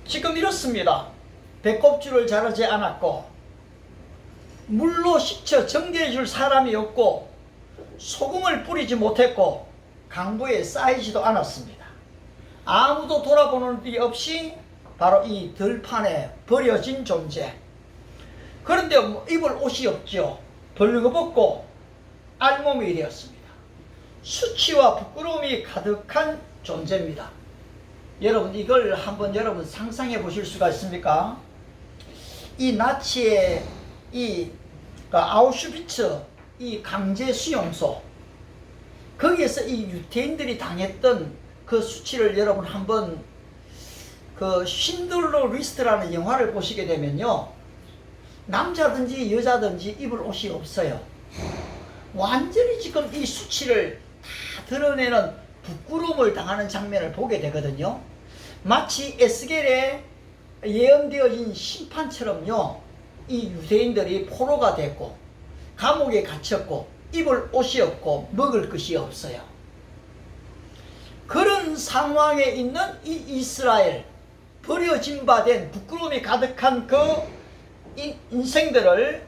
지금 이렇습니다. 배꼽줄을 자르지 않았고 물로 식혀 정제해 줄 사람이 없고 소금을 뿌리지 못했고 강보에 쌓이지도 않았습니다. 아무도 돌아보는 일 없이 바로 이 들판에 버려진 존재. 그런데 입을 옷이 없죠. 벌거벗고 알몸이 되었습니다. 수치와 부끄러움이 가득한 존재입니다. 여러분, 이걸 한번 여러분 상상해 보실 수가 있습니까? 이 나치의 이 아우슈비츠 이 강제 수용소, 거기에서 이 유태인들이 당했던 그 수치를 여러분 한번 그 쉰들러 리스트라는 영화를 보시게 되면요, 남자든지 여자든지 입을 옷이 없어요. 완전히 지금 이 수치를 다 드러내는 부끄러움을 당하는 장면을 보게 되거든요. 마치 에스겔에 예언되어진 심판처럼요, 이 유대인들이 포로가 됐고 감옥에 갇혔고 입을 옷이 없고 먹을 것이 없어요. 그런 상황에 있는 이 이스라엘, 버려진 바 된 부끄러움이 가득한 그 인생들을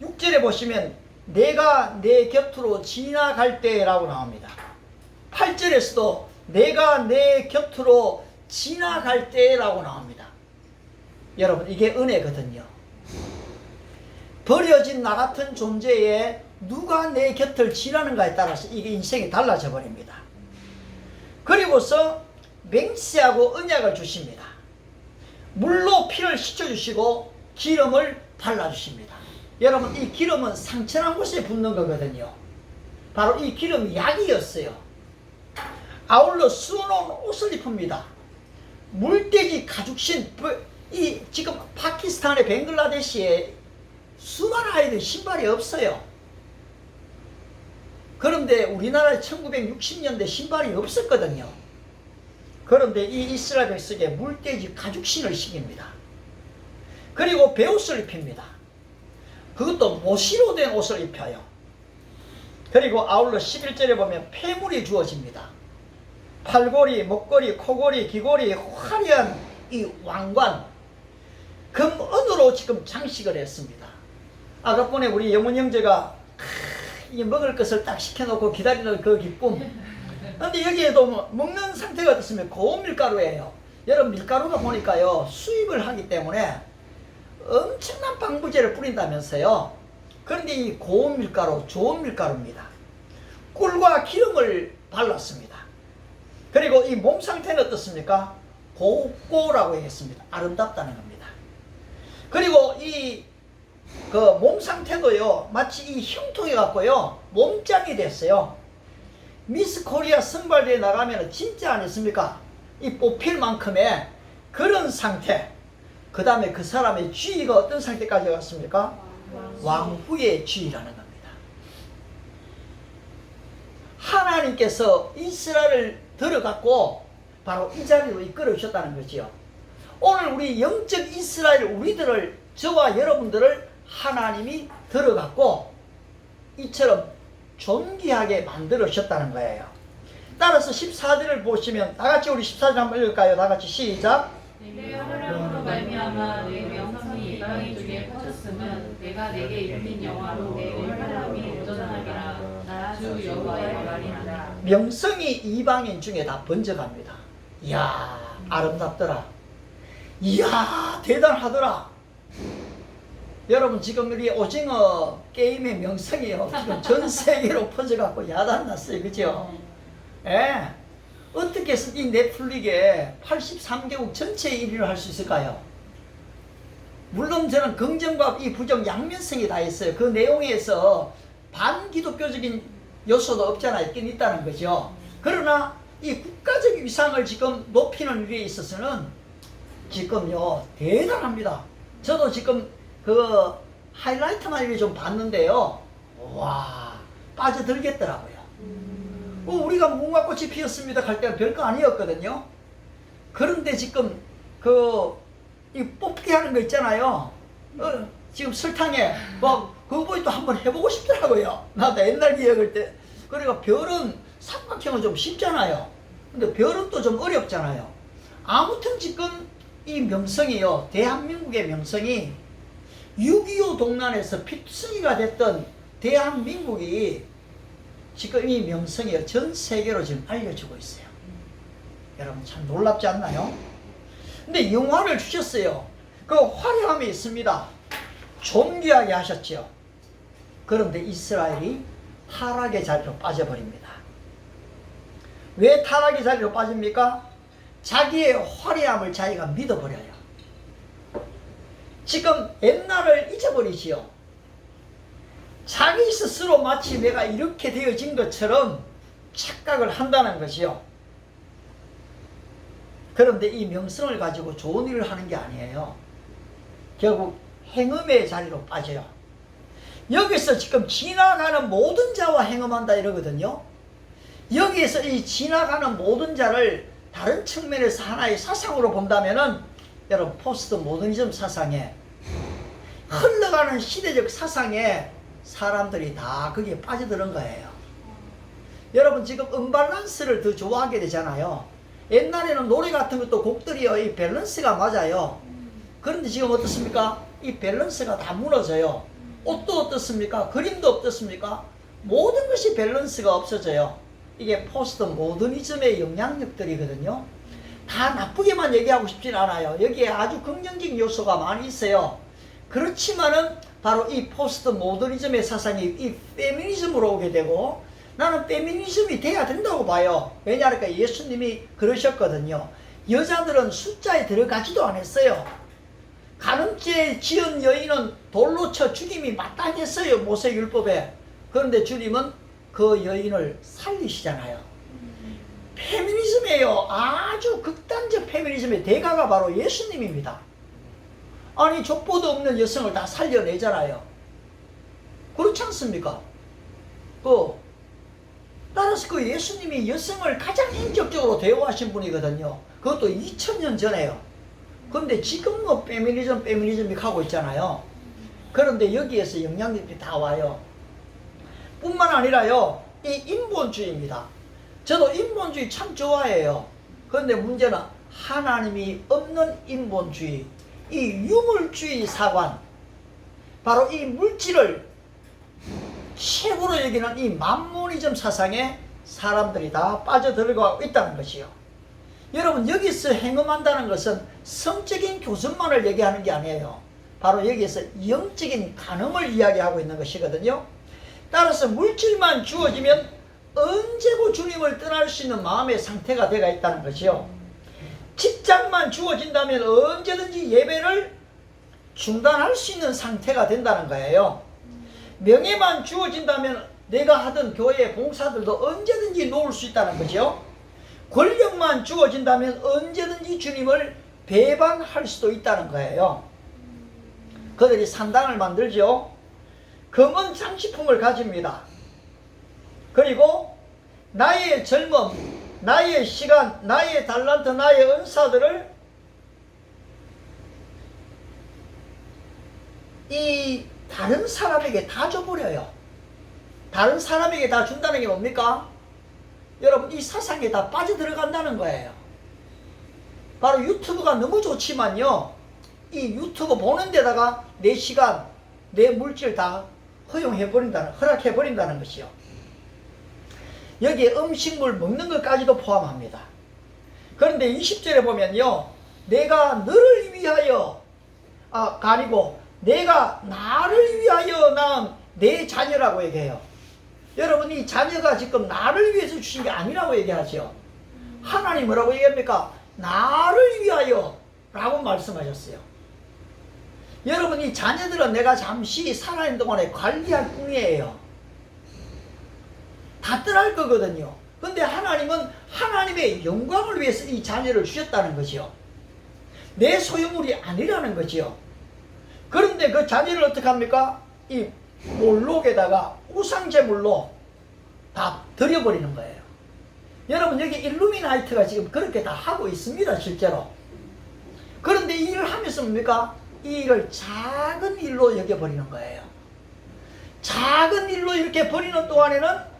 6절에 보시면 내가 내 곁으로 지나갈 때라고 나옵니다. 8절에서도 내가 내 곁으로 지나갈 때라고 나옵니다. 여러분, 이게 은혜거든요. 버려진 나 같은 존재에 누가 내 곁을 지나는가에 따라서 이게 인생이 달라져 버립니다. 그리고서 맹세하고 언약을 주십니다. 물로 피를 씻어주시고 기름을 발라주십니다. 여러분, 이 기름은 상처난 곳에 붓는 거거든요. 바로 이 기름이 약이었어요. 아울러 수놓은 옷을 입힙니다. 물돼지 가죽신, 이 지금 파키스탄의 벵글라데시에 수많은 아이들 신발이 없어요. 그런데 우리나라에 1960년대 신발이 없었거든요. 그런데 이 이스라엘 백성에 물돼지 가죽신을 시킵니다. 그리고 베옷을 입힙니다. 그것도 모시로 된 옷을 입혀요. 그리고 아울러 11절에 보면 폐물이 주어집니다. 팔걸이, 목걸이, 코걸이, 귀걸이, 화려한 이 왕관, 금은으로 지금 장식을 했습니다. 아까 전에 우리 영문 형제가 이 먹을 것을 딱 시켜놓고 기다리는 그 기쁨. 근데 여기에도 먹는 상태가 어떻습니까? 고운 밀가루예요. 여러분, 밀가루가 보니까요, 수입을 하기 때문에 엄청난 방부제를 뿌린다면서요. 그런데 이 고운 밀가루, 좋은 밀가루입니다. 꿀과 기름을 발랐습니다. 그리고 이 몸 상태는 어떻습니까? 곱고라고 했습니다. 아름답다는 겁니다. 그리고 이 그 몸 상태도요, 마치 이 형통해 갖고요, 몸짱이 됐어요. 미스 코리아 선발대에 나가면 진짜 아니습니까? 이 뽑힐 만큼의 그런 상태. 그 다음에 그 사람의 지위가 어떤 상태까지 갔습니까? 왕후의 지위라는 겁니다. 하나님께서 이스라엘을 들어갔고 바로 이 자리로 이끌어 주셨다는 거지요. 오늘 우리 영적 이스라엘, 우리들을, 저와 여러분들을 하나님이 들어갔고 이처럼 존귀하게 만들어 주셨다는 거예요. 따라서 14절을 보시면 다같이 우리 14절 한번 읽을까요? 다같이 시작. 내 허락으로 말미암아 내 명성이 이방인 중에 퍼졌으면 내가 내게 입힌 영화로 내 얼마람이 오전하리라. 나 주 여호와의 말이니라. 명성이 이방인 중에 다 번져갑니다. 이야, 아름답더라. 이야, 대단하더라. 여러분, 지금 우리 오징어 게임의 명성이요, 지금 전 세계로 퍼져갖고 야단났어요. 그죠? 예. 어떻게 해서 이 넷플릭에 83개국 전체에 1위를 할 수 있을까요? 물론 저는 긍정과 이 부정 양면성이 다 있어요. 그 내용에서 반기독교적인 요소도 없잖아, 있긴 있다는 거죠. 그러나 이 국가적 위상을 지금 높이는 일에 있어서는 지금요, 대단합니다. 저도 지금 그 하이라이트만 이렇게 좀 봤는데요, 와, 빠져들겠더라고요. 우리가 무궁화꽃이 피었습니다 할 때는 별거 아니었거든요. 그런데 지금 이 뽑기 하는 거 있잖아요. 지금 설탕에 그거 보니 또 한번 해보고 싶더라고요. 나도 옛날 기억할 때. 그러니까 별은 삼각형은 좀 쉽잖아요. 근데 별은 또 좀 어렵잖아요. 아무튼 지금 이 명성이요, 대한민국의 명성이 6.25 동란에서 필승이가 됐던 대한민국이 지금 이 명성이 전 세계로 지금 알려지고 있어요. 여러분 참 놀랍지 않나요? 근데 영화를 주셨어요. 그 화려함이 있습니다. 존귀하게 하셨죠. 그런데 이스라엘이 타락의 자리로 빠져버립니다. 왜 타락의 자리로 빠집니까? 자기의 화려함을 자기가 믿어버려요. 지금 옛날을 잊어버리지요. 자기 스스로 마치 내가 이렇게 되어진 것처럼 착각을 한다는 것이요. 그런데 이 명성을 가지고 좋은 일을 하는 게 아니에요. 결국 행음의 자리로 빠져요. 여기서 지금 지나가는 모든 자와 행음한다 이러거든요. 여기에서 이 지나가는 모든 자를 다른 측면에서 하나의 사상으로 본다면은 여러분 포스트 모더니즘 사상에 흘러가는 시대적 사상에 사람들이 다 거기에 빠져드는 거예요. 여러분 지금 언밸런스를 더 좋아하게 되잖아요. 옛날에는 노래 같은 것도 곡들이요, 이 밸런스가 맞아요. 그런데 지금 어떻습니까? 이 밸런스가 다 무너져요. 옷도 어떻습니까? 그림도 어떻습니까? 모든 것이 밸런스가 없어져요. 이게 포스트 모더니즘의 영향력들이거든요. 다 나쁘게만 얘기하고 싶진 않아요. 여기에 아주 긍정적인 요소가 많이 있어요. 그렇지만은 바로 이 포스트 모더니즘의 사상이 이 페미니즘으로 오게 되고, 나는 페미니즘이 돼야 된다고 봐요. 왜냐하니까 예수님이 그러셨거든요. 여자들은 숫자에 들어가지도 않았어요. 간음죄 지은 여인은 돌로 쳐 죽임이 마땅했어요, 모세율법에. 그런데 주님은 그 여인을 살리시잖아요. 페미니즘이에요. 아주 극단적 페미니즘의 대가가 바로 예수님입니다. 아니 족보도 없는 여성을 다 살려내잖아요. 그렇지 않습니까? 따라서 그 예수님이 여성을 가장 인격적으로 대우하신 분이거든요. 그것도 2000년 전에요. 그런데 지금 뭐 페미니즘이 가고 있잖아요. 그런데 여기에서 영향력이 다 와요. 뿐만 아니라요, 이 인본주의입니다. 저도 인본주의 참 좋아해요. 그런데 문제는 하나님이 없는 인본주의, 이 유물주의 사관, 바로 이 물질을 최고로 여기는 이 만모니즘 사상에 사람들이 다 빠져들어가고 있다는 것이요. 여러분 여기서 행음한다는 것은 성적인 교준만을 얘기하는 게 아니에요. 바로 여기에서 영적인 간음을 이야기하고 있는 것이거든요. 따라서 물질만 주어지면 언제고 주님을 떠날 수 있는 마음의 상태가 되어 있다는 것이요. 직장만 주어진다면 언제든지 예배를 중단할 수 있는 상태가 된다는 거예요. 명예만 주어진다면 내가 하던 교회 봉사들도 언제든지 놓을 수 있다는 거죠. 권력만 주어진다면 언제든지 주님을 배반할 수도 있다는 거예요. 그들이 산당을 만들죠. 검은 장식품을 가집니다. 그리고 나의 젊음, 나의 시간, 나의 달란트, 나의 은사들을 이 다른 사람에게 다 줘버려요. 다른 사람에게 다 준다는 게 뭡니까? 여러분 이 사상에 다 빠져들어간다는 거예요. 바로 유튜브가 너무 좋지만요, 이 유튜브 보는 데다가 내 시간, 내 물질 다 허락해버린다는 것이요. 여기에 음식물 먹는 것까지도 포함합니다. 그런데 20절에 보면요, 내가 너를 위하여 아니고 내가 나를 위하여 낳은 내 자녀라고 얘기해요. 여러분 이 자녀가 지금 나를 위해서 주신 게 아니라고 얘기하죠. 하나님 뭐라고 얘기합니까? 나를 위하여 라고 말씀하셨어요. 여러분 이 자녀들은 내가 잠시 살아있는 동안에 관리할 뿐이에요. 다 떠날 거거든요. 근데 하나님은 하나님의 영광을 위해서 이 자녀를 주셨다는 거죠. 내 소유물이 아니라는 거죠. 그런데 그 자녀를 어떻게 합니까? 이 몰록에다가 우상제물로 다 들여버리는 거예요. 여러분 여기 일루미나이트가 지금 그렇게 다 하고 있습니다, 실제로. 그런데 이 일을 하면서 뭡니까? 이 일을 작은 일로 여겨버리는 거예요. 작은 일로 이렇게 버리는 동안에는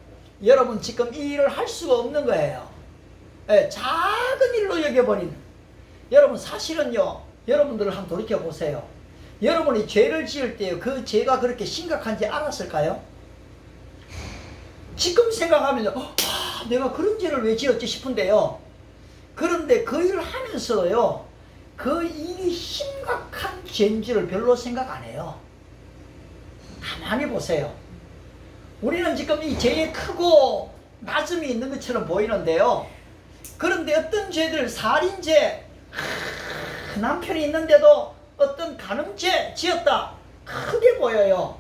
여러분 지금 이 일을 할 수가 없는 거예요. 작은 일로 여겨버리는. 여러분 사실은요, 여러분들 한번 돌이켜보세요. 여러분이 죄를 지을 때 그 죄가 그렇게 심각한지 알았을까요? 지금 생각하면 내가 그런 죄를 왜 지었지 싶은데요. 그런데 그 일을 하면서요, 그 일이 심각한 죄인지를 별로 생각 안 해요. 가만히 보세요. 우리는 지금 이 죄에 크고 낮음이 있는 것처럼 보이는데요. 그런데 어떤 죄들, 살인죄, 남편이 있는데도 어떤 간음죄 지었다, 크게 보여요.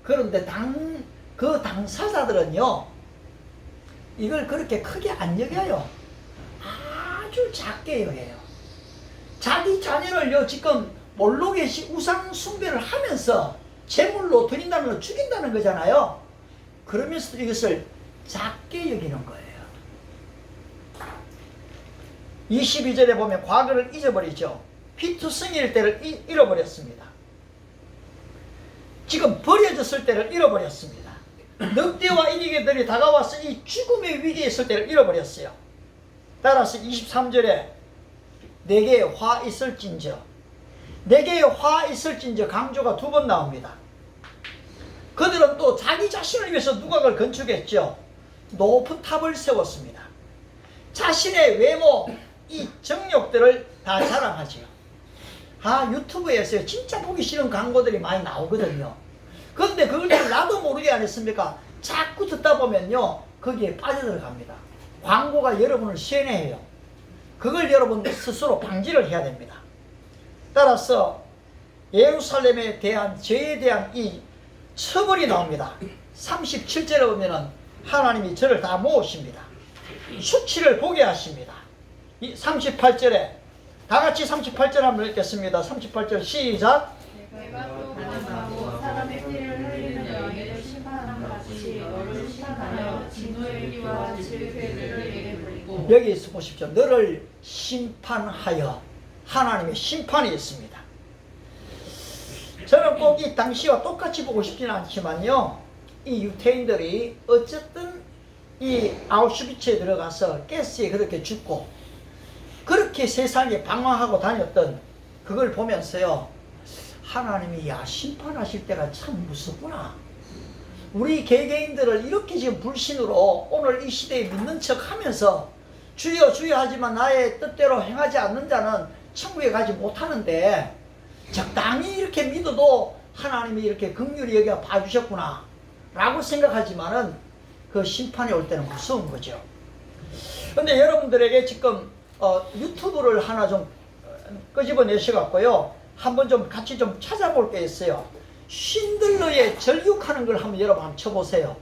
그런데 그 당사자들은요, 이걸 그렇게 크게 안 여겨요. 아주 작게 여겨요. 자기 자녀를요, 지금 몰록의 우상 숭배를 하면서 제물로 드린다는 걸 죽인다는 거잖아요. 그러면서 이것을 작게 여기는 거예요. 22절에 보면 과거를 잊어버리죠. 피투성이일 때를 잃어버렸습니다. 지금 버려졌을 때를 잃어버렸습니다. 늑대와 이리개들이 다가와서 이 죽음의 위기에 있을 때를 잃어버렸어요. 따라서 23절에 내게 화 있을진저, 내게 화 있을진저 강조가 2번 나옵니다. 그들은 또 자기 자신을 위해서 누각을 건축했죠. 높은 탑을 세웠습니다. 자신의 외모, 이 정욕들을 다 자랑하지요. 유튜브에서 진짜 보기 싫은 광고들이 많이 나오거든요. 그런데 그걸 나도 모르게 안 했습니까? 자꾸 듣다 보면요, 거기에 빠져들어갑니다. 광고가 여러분을 세뇌해요. 그걸 여러분 스스로 방지를 해야 됩니다. 따라서 예루살렘에 대한 죄에 대한 이 처벌이 나옵니다. 37절에 보면은 하나님이 저를 다 모으십니다. 수치를 보게 하십니다. 38절에 다 같이 38절 한번 읽겠습니다. 38절 시작. 내가 또 가능하고 사람의 피를 흘리는 여인을 심판하는 같이 너를 심판하여 진노의 피와 질그를 내게 불리고. 여기 보십시오. 너를 심판하여, 하나님의 심판이 있습니다. 저는 꼭 이 당시와 똑같이 보고 싶지는 않지만요, 이 유태인들이 어쨌든 이 아우슈비츠에 들어가서 가스에 그렇게 죽고 그렇게 세상에 방황하고 다녔던 그걸 보면서요, 하나님이 심판하실 때가 참 무섭구나. 우리 개개인들을 이렇게 지금 불신으로 오늘 이 시대에 믿는 척 하면서 주여 주여 하지만 나의 뜻대로 행하지 않는 자는 천국에 가지 못하는데, 적당히 이렇게 믿어도 하나님이 이렇게 긍휼히 여겨 봐주셨구나 라고 생각하지만은 그 심판이 올 때는 무서운 거죠. 근데 여러분들에게 지금 유튜브를 하나 좀 끄집어내셔갖고요, 한번 좀 같이 좀 찾아볼 게 있어요. 쉰들러의 절육하는 걸 한번 여러분 한번 쳐보세요.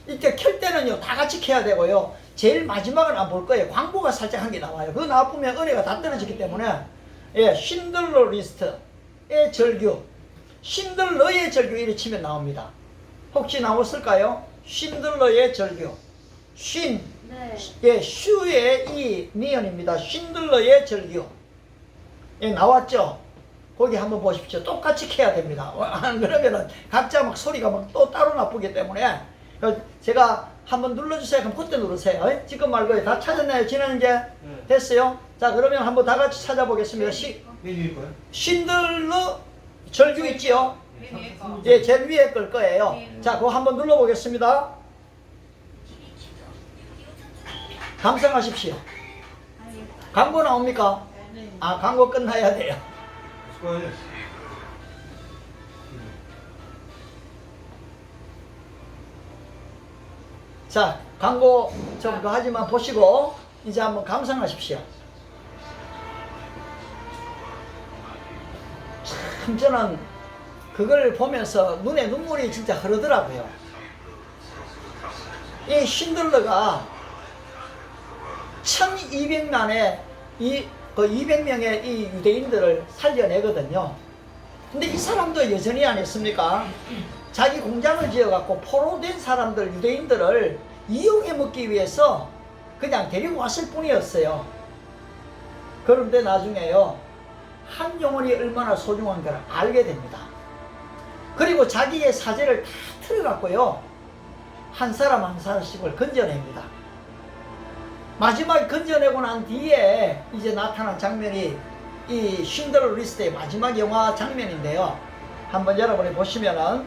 이때 켤 때는요, 다 같이 켜야 되고요, 제일 마지막은 안 볼 거예요. 광고가 살짝 한 게 나와요. 그거 나쁘면 은혜가 다 떨어지기 때문에, 쉰들러 리스트의 절규, 쉰들러의 절규 이렇게 치면 나옵니다. 혹시 나왔을까요? 쉰들러의 절규. 쉰, 슈의 이 니언입니다. 쉰들러의 절규. 나왔죠? 거기 한번 보십시오. 똑같이 켜야 됩니다. 안 그러면은 각자 막 소리가 막 또 따로 나쁘기 때문에, 제가 한번 눌러주세요. 그럼 그때 누르세요. 지금 말고 다 찾았나요? 지나는 게 됐어요? 자, 그러면 한번 다 같이 찾아보겠습니다. 쉰들러 절규 있지요? 제일 위에 걸 거예요. 자, 그거 한번 눌러보겠습니다. 감상하십시오. 광고 나옵니까? 광고 끝나야 돼요. 자, 광고 좀 하지만 보시고 이제 한번 감상하십시오. 참 저는 그걸 보면서 눈에 눈물이 진짜 흐르더라고요. 이 쉰들러가 1200만의 200명의 이 유대인들을 살려내거든요. 근데 이 사람도 여전히 안 했습니까? 자기 공장을 지어갖고 포로된 사람들, 유대인들을 이용해 먹기 위해서 그냥 데리고 왔을 뿐이었어요. 그런데 나중에요, 한 영혼이 얼마나 소중한 걸 알게 됩니다. 그리고 자기의 사제를 다 틀어갖고요, 한 사람 한 사람씩을 건져냅니다. 마지막에 건져내고 난 뒤에 이제 나타난 장면이 이 쉰들러 리스트의 마지막 영화 장면인데요. 한번 여러분이 보시면은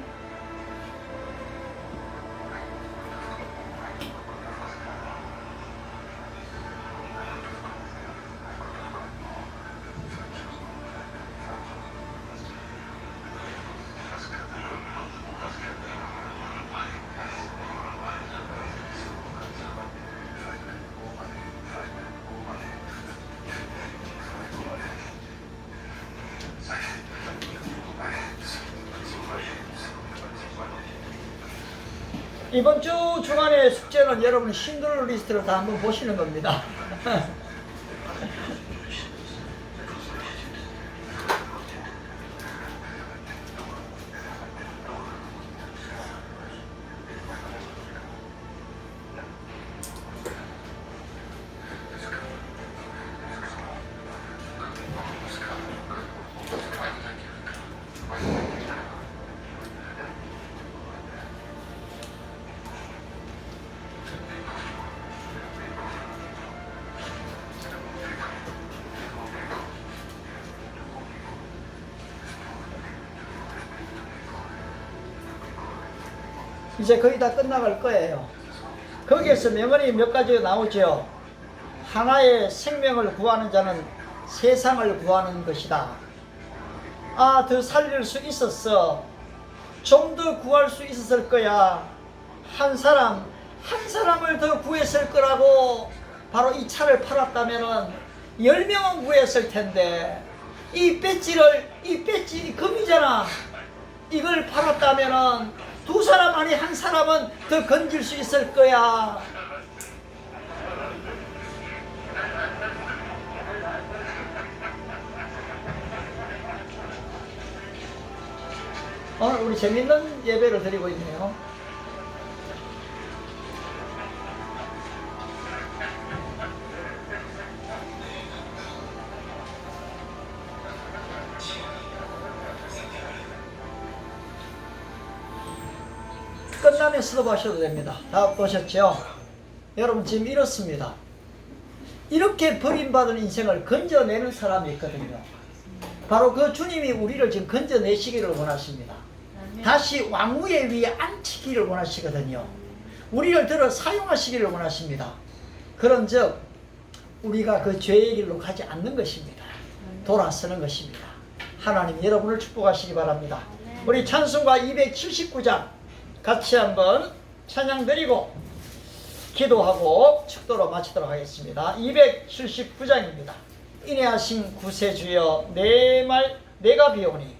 이번 주 주간의 숙제는 여러분이 쉰들러 리스트를 다 한번 보시는 겁니다. 이제 거의 다 끝나갈 거예요. 거기에서 명언이 몇 가지가 나오죠. 하나의 생명을 구하는 자는 세상을 구하는 것이다. 아, 더 살릴 수 있었어. 좀 더 구할 수 있었을 거야. 한 사람을 더 구했을 거라고. 바로 이 차를 팔았다면은 10명은 구했을 텐데, 이 배지 금이잖아. 이걸 팔았다면은 두 사람 아니 한 사람은 더 건질 수 있을 거야. 오늘 우리 재밌는 예배를 드리고 있네요. 끝나면 스톱하셔도 됩니다. 다 보셨죠? 여러분 지금 이렇습니다. 이렇게 버림받은 인생을 건져내는 사람이 있거든요. 바로 그 주님이 우리를 지금 건져내시기를 원하십니다. 다시 왕위에 위에 앉히기를 원하시거든요. 우리를 들어 사용하시기를 원하십니다. 그런즉 우리가 그 죄의 길로 가지 않는 것입니다. 돌아서는 것입니다. 하나님 여러분을 축복하시기 바랍니다. 우리 찬송가 279장 같이 한번 찬양 드리고 기도하고 축도로 마치도록 하겠습니다. 279장입니다. 인애하신 구세주여 내 말 내가 비오니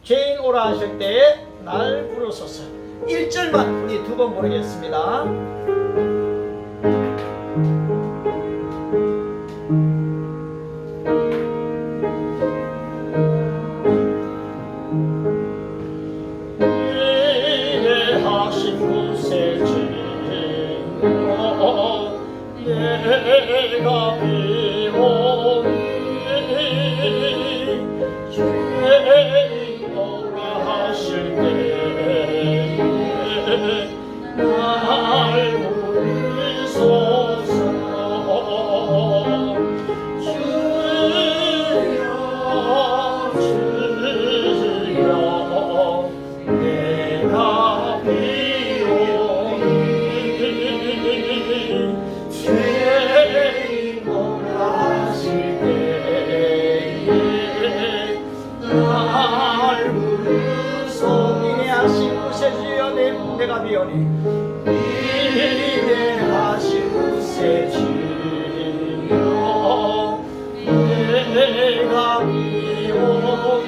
죄인 오라 하실 때에 날 부르소서. 1절만 우리 두 번 부르겠습니다. 인애하신 구세주여 내가 비오니 죄인 오라 하실 때에 날 부르소서. 주여 주여 내가 비오니 죄인 오라 하실 때에 날 부르소서. 인애하신 구세주여 내가 비오니 인애하신 구세주여 내가 비오니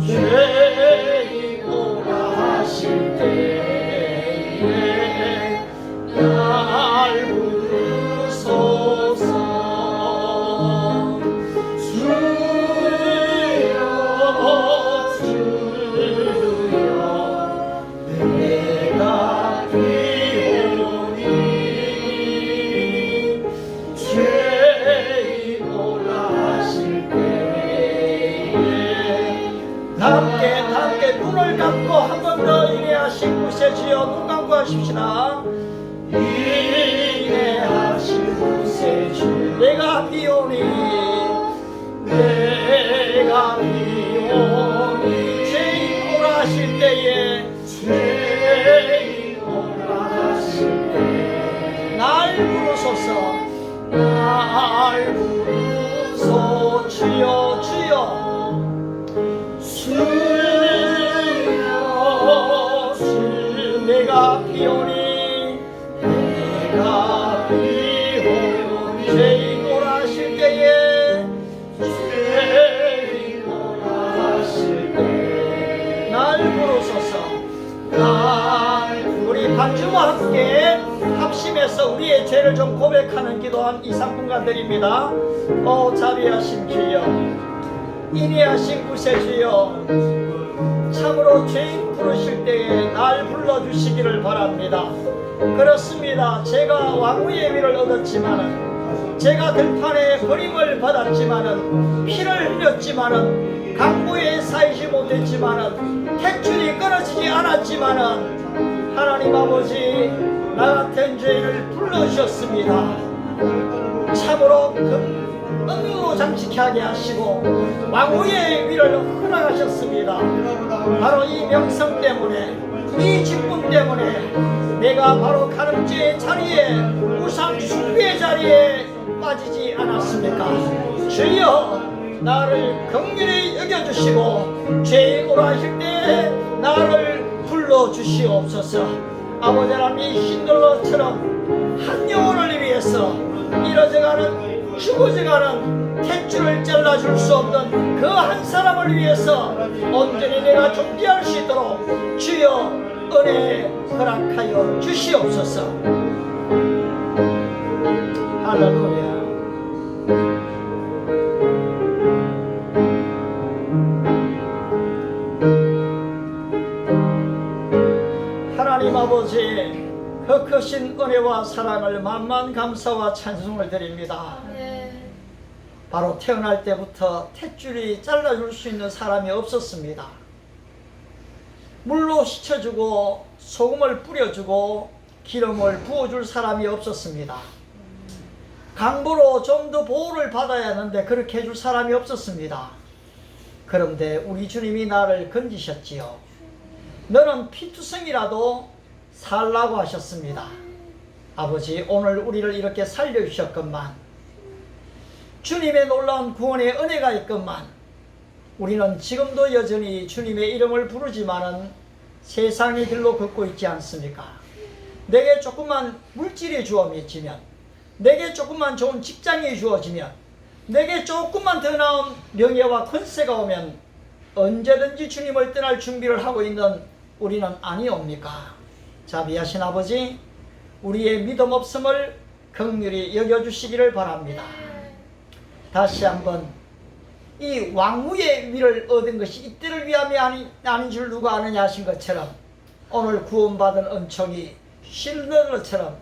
죄인 오라 하실 때에 날 부르소서. 주여 주여 내가 비오니 죄인 오라 하실 때에 함께 눈을 감고 한 번 더 인애하신 구세주여 눈 감고 하십시다. 내가 비오니 내가 비오니 죄인 오라실 때에 죄인 오라실 때에 날 부르소서 날 부르소 주여 주여 주여 내가 비오니 내가 비오니 죄인 오라실 때에 죄인 오라실 때에 날 부르소서 날 우리 반주와 함께 합심해서 우리의 죄를 좀 고백하는 기도한 이상분간 드립니다. 자비하신 주여 인애하신 구세주여 참으로 죄인 부르실 때에 날 불러주시기를 바랍니다. 그렇습니다. 제가 왕후의 위를 얻었지만은 제가 들판에 버림을 받았지만은 피를 흘렸지만은 강보에 쌓이지 못했지만은 탯줄이 끊어지지 않았지만은 하나님 아버지 나 같은 죄인을 불러주셨습니다. 참으로 은으로 장식하게 하시고 왕후의 위를 허락하셨습니다. 바로 이 명성 때문에 이 직분 때문에 내가 바로 가늠죄의 자리에 우상 숭배의 자리에 빠지지 않았습니까? 주여 나를 긍휼히 여겨주시고 죄인 오라 하실 때 나를 불러주시옵소서. 아버지 하나님 신들로처럼 한 영혼을 위해서 이뤄져가는 죽어져가는 탯줄을 잘라줄 수 없는 그 한 사람을 위해서 온전히 내가 존재할 수 있도록 주여 은혜 허락하여 주시옵소서. 할렐루야. 하나님 아버지 그 크신 은혜와 사랑을 만만 감사와 찬송을 드립니다. 바로 태어날 때부터 탯줄이 잘라줄 수 있는 사람이 없었습니다. 물로 씻어주고 소금을 뿌려주고 기름을 부어줄 사람이 없었습니다. 강보로 좀 더 보호를 받아야 하는데 그렇게 해줄 사람이 없었습니다. 그런데 우리 주님이 나를 건지셨지요. 너는 피투성이라도 살라고 하셨습니다. 아버지 오늘 우리를 이렇게 살려주셨건만 주님의 놀라운 구원의 은혜가 있건만 우리는 지금도 여전히 주님의 이름을 부르지만은 세상의 길로 걷고 있지 않습니까? 내게 조금만 물질이 주어지면, 내게 조금만 좋은 직장이 주어지면, 내게 조금만 더 나은 명예와 권세가 오면 언제든지 주님을 떠날 준비를 하고 있는 우리는 아니옵니까? 자비하신 아버지, 우리의 믿음 없음을 긍휼히 여겨주시기를 바랍니다. 다시 한번 이 왕후의 위를 얻은 것이 이때를 위함이 아닌 줄 누가 아느냐 하신 것처럼 오늘 구원받은 은총이 신들처럼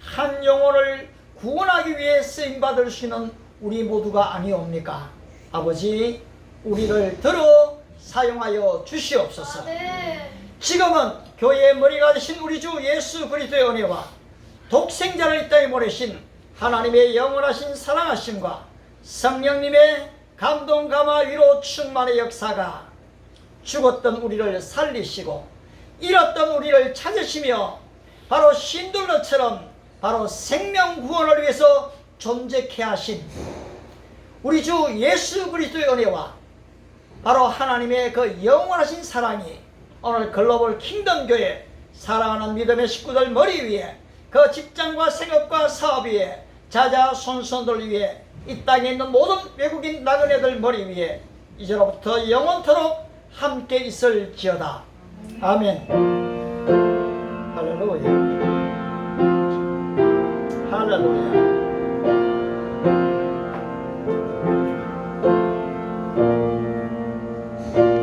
한 영혼을 구원하기 위해 쓰임받을 수 있는 우리 모두가 아니옵니까? 아버지 우리를 들어 사용하여 주시옵소서. 지금은 교회의 머리가 되신 우리 주 예수 그리스도의 은혜와 독생자를 이 땅에 보내신 하나님의 영원하신 사랑하심과 성령님의 감동 감화 위로 충만의 역사가 죽었던 우리를 살리시고 잃었던 우리를 찾으시며 바로 신들러처럼 바로 생명 구원을 위해서 존재케 하신 우리 주 예수 그리스도의 은혜와 바로 하나님의 그 영원하신 사랑이 오늘 글로벌 킹덤 교회 사랑하는 믿음의 식구들 머리 위에 그 직장과 생업과 사업 위에 자자손손들 위에 이 땅에 있는 모든 외국인 나그네들 머리 위에 이제로부터 영원토록 함께 있을지어다. 아멘.